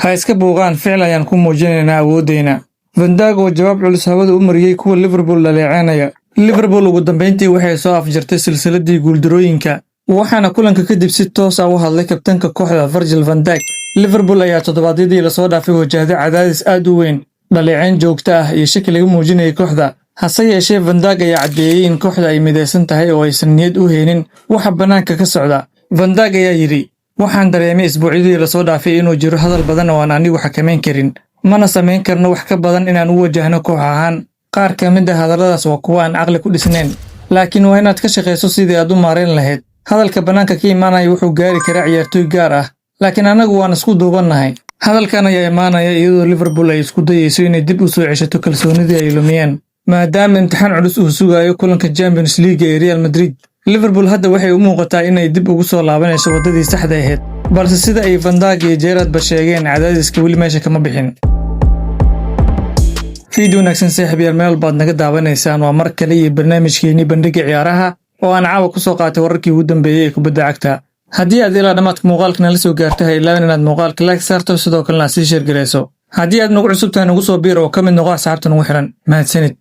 Ha iska buuqaan ficil ayaan ku muujinaynaa awooddeena. Van Dijk oo jawaab culus hawada u mariyay kuwa Liverpool dhaleeceynaya. Liverpool ugu dambeyntii waxay soo afjartay silsiladii guuldarooyinka, waxaana kulanka kadib si toos ah u hadlay kabtanka kooxda Virgil van Dijk. Liverpool ayaa toddobaadyadii la soo dhaafay wajahday cadaadis aad u weyn, dhaleeceyn joogto ah iyo shaki laga muujinayay kooxda. Hase yeeshee Van Dijk ayaa caddeeyay in kooxda ay midaysan tahay oo aysan niyad u haynin waxa bannaanka ka socda. Van Dijk ayaa yidhi, waxaan dareemay isbuucyadii la soo dhaafay inuu jiro hadal badan oo aan anigu xakameyn karin, mana samayn karno wax ka badan inaan u wajahno koox ahaan. Qaar ka mid ah hadalladaas waa kuwa aan caqli ku dhisnayn, laakiin waa inaad ka shaqayso sidii aad u maarayn lahayd. Hadalka bannaanka ka imaanaya wuxuu gaari karaa ciyaartoy gaar ah, laakiin anagu waan isku duubannahay. Hadalkan ayaa imaanaya iyadoo Liverpool ay isku dayayso inay dib u soo ceshato kalsoonidii ay lumiyeen, maadaama imtixaan culus uu sugayo kulanka Champions League ee Real Madrid. Liverpool hadda waxay u muuqataa inay dib ugu soo laabanayso waddadii saxda ahayd, balse sida ay Van Dijk iyo Gerrard ba sheegeen, cadaadiska weli meesha kama bixin. Fiidiyoo wanaagsan saaxiibayaal, meel baad naga daawanaysaan. Waa mar kale iyo barnaamijkeennii bandhigga ciyaaraha oo aan caawa ku soo qaatay wararkii ugu dambeeyay ee kubadda cagta. Haddii aad ilaa dhamaadka muuqaalka nala soo gaartay, ha ilaawin inaad muuqaalka like saarto, sidoo kalena sii share gareyso. Haddii aad nagu cusub tahay, nagu soo biir oo ka mid noqo asxaabta nagu xiran. Mahadsanid.